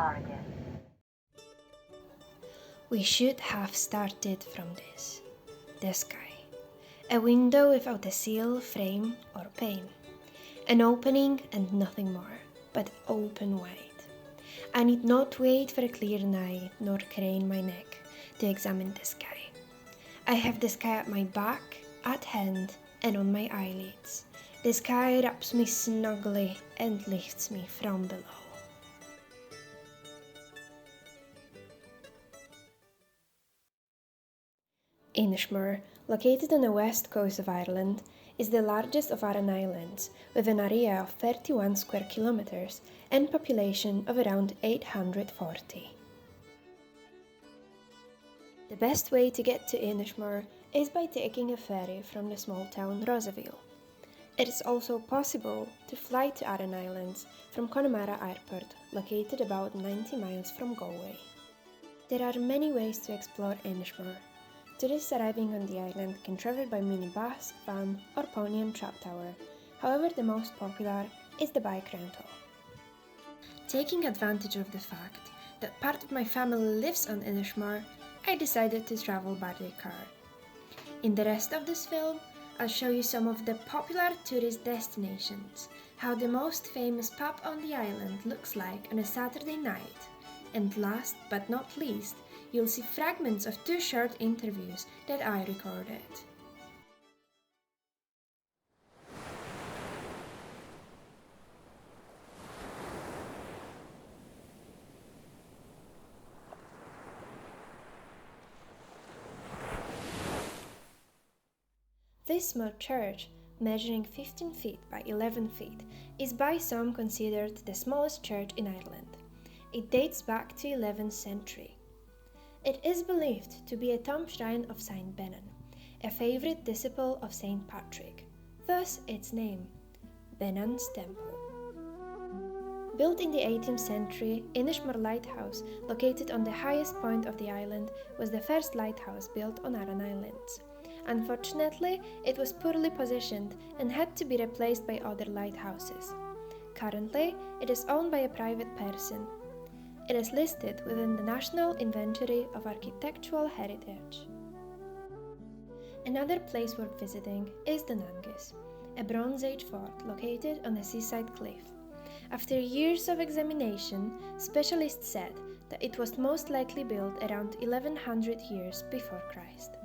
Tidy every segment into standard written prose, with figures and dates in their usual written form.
Oregon. We should have started from this. The sky. A window without a seal, frame, or pane. An opening and nothing more, but open wide. I need not wait for a clear night, nor crane my neck to examine the sky. I have the sky at my back, at hand, and on my eyelids. The sky wraps me snugly and lifts me from below. Inishmore, located on the west coast of Ireland, is the largest of Aran Islands, with an area of 31 square kilometers and population of around 840. The best way to get to Inishmore is by taking a ferry from the small town Roseville. It is also possible to fly to Aran Islands from Connemara Airport, located about 90 miles from Galway. There are many ways to explore Inishmore. Tourists arriving on the island can travel by minibus, van, or pony and trap tower. However, the most popular is the bike rental. Taking advantage of the fact that part of my family lives on Inishmore, I decided to travel by their car. In the rest of this film, I'll show you some of the popular tourist destinations, how the most famous pub on the island looks like on a Saturday night, and last but not least, you'll see fragments of 2 short interviews that I recorded. This small church, measuring 15 feet by 11 feet, is by some considered the smallest church in Ireland. It dates back to 11th century. It is believed to be a tomb shrine of Saint Benon, a favorite disciple of Saint Patrick, thus its name, Benon's Temple. Built in the 18th century, Inishmore Lighthouse, located on the highest point of the island, was the first lighthouse built on Aran Islands. Unfortunately, it was poorly positioned and had to be replaced by other lighthouses. Currently, it is owned by a private person. It is listed within the National Inventory of Architectural Heritage. Another place worth visiting is Dunangus, a Bronze Age fort located on a seaside cliff. After years of examination, specialists said that it was most likely built around 1100 years before Christ.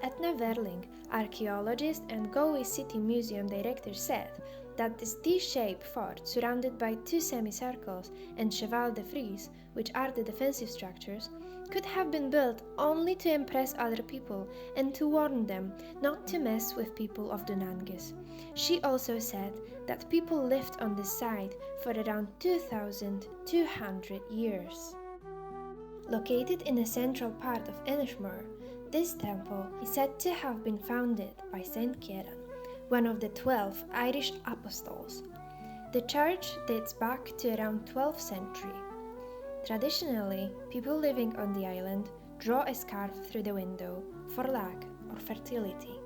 Etna Verling, archaeologist and Galway City Museum director, said that this D-shaped fort surrounded by 2 semicircles and cheval de frise, which are the defensive structures, could have been built only to impress other people and to warn them not to mess with people of Dunangus. She also said that people lived on this site for around 2,200 years. Located in the central part of Inishmore, this temple is said to have been founded by Saint Kieran, one of the 12 Irish apostles. The church dates back to around 12th century. Traditionally, people living on the island draw a scarf through the window for luck or fertility.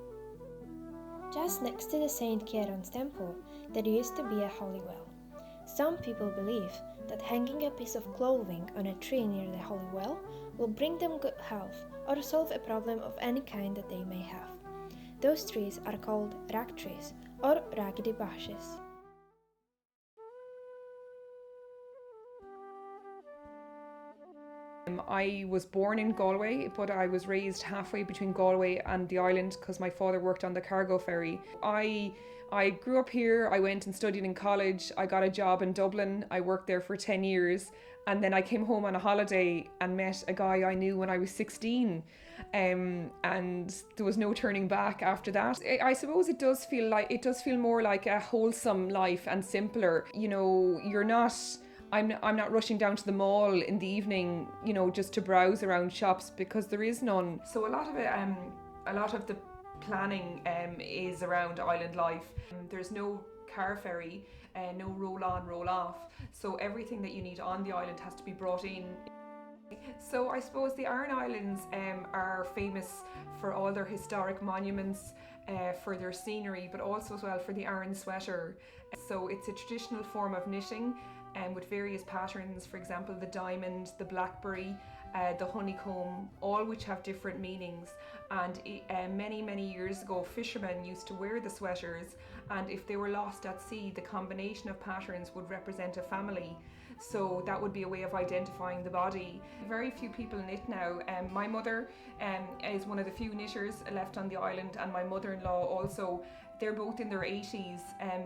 Just next to the Saint Kieran's temple, there used to be a holy well. Some people believe that hanging a piece of clothing on a tree near the holy well will bring them good health or solve a problem of any kind that they may have. Those trees are called rag trees or raggedy bushes. I was born in Galway, but I was raised halfway between Galway and the island because my father worked on the cargo ferry. I grew up here, I went and studied in college, I got a job in Dublin, I worked there for 10 years, and then I came home on a holiday and met a guy I knew when I was 16, and there was no turning back after that. I suppose it does feel more like a wholesome life and simpler. You know, I'm not rushing down to the mall in the evening, you know, just to browse around shops because there is none. So a lot of the planning is around island life. There's no car ferry, no roll on, roll off. So everything that you need on the island has to be brought in. So I suppose the Aran Islands are famous for all their historic monuments, for their scenery, but also as well for the Aran sweater. So it's a traditional form of knitting with various patterns, for example the diamond, the blackberry, the honeycomb, all which have different meanings. And many years ago, fishermen used to wear the sweaters, and if they were lost at sea, the combination of patterns would represent a family. So that would be a way of identifying the body. Very few people knit now. My mother is one of the few knitters left on the island, and my mother-in-law also. They're both in their 80s.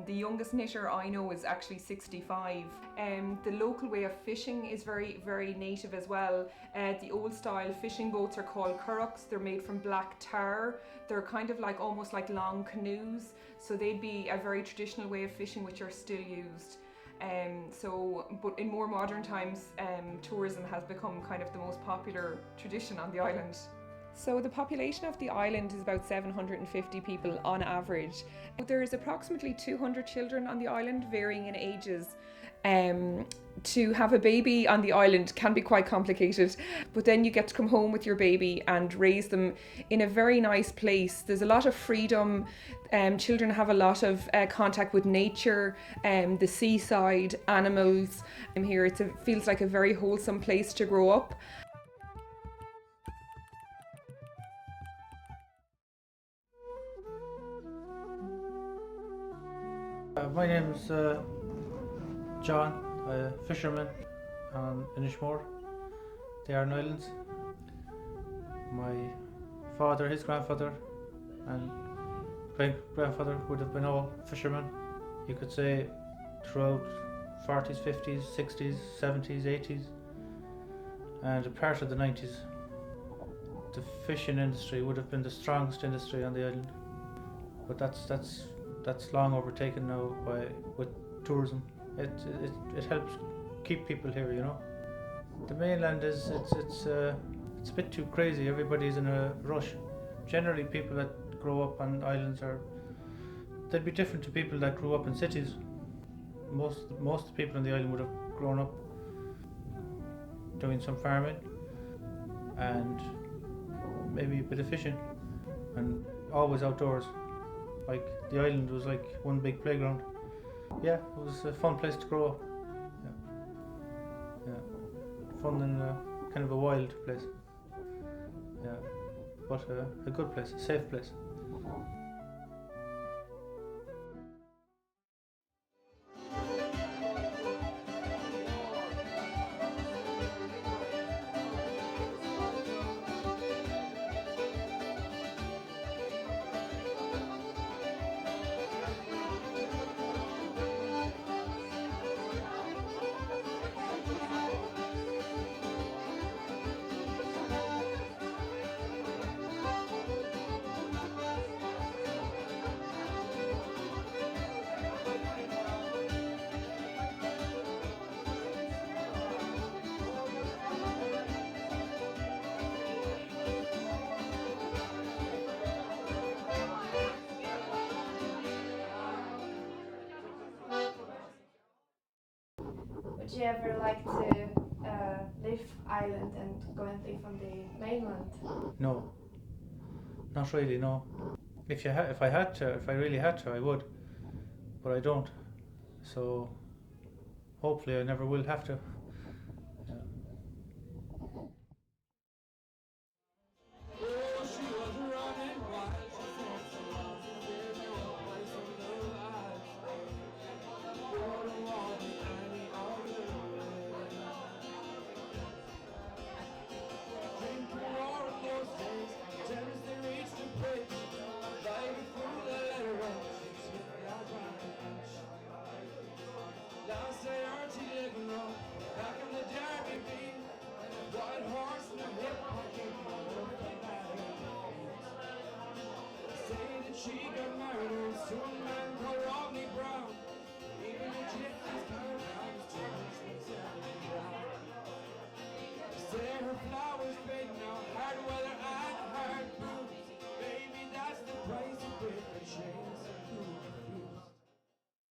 The youngest knitter I know is actually 65. The local way of fishing is very native as well. The old style fishing boats are called currachs. They're made from black tar. They're kind of like almost like long canoes. So they'd be a very traditional way of fishing which are still used. But in more modern times, tourism has become kind of the most popular tradition on the island. So the population of the island is about 750 people on average. There is approximately 200 children on the island, varying in ages. To have a baby on the island can be quite complicated, but then you get to come home with your baby and raise them in a very nice place. There's a lot of freedom. Children have a lot of contact with nature, the seaside, animals. Here it feels like a very wholesome place to grow up. My name's John, a fisherman on Inishmore, the Aran Islands. My father, his grandfather and great grandfather would have been all fishermen, you could say, throughout 40s, 50s, 60s, 70s, 80s and a part of the 90s. The fishing industry would have been the strongest industry on the island, but that's long overtaken now with tourism. It helps keep people here, you know. The mainland it's a bit too crazy. Everybody's in a rush. Generally, people that grow up on islands they'll be different to people that grew up in cities. Most people on the island would have grown up doing some farming and maybe a bit of fishing, and always outdoors. Like the island was like one big playground. Yeah, it was a fun place to grow up. Yeah. Fun and kind of a wild place. Yeah, but a good place, a safe place. Would you ever like to leave Ireland and go and live on the mainland? No, not really. No. If I really had to, I would, but I don't. So hopefully, I never will have to. Yeah. She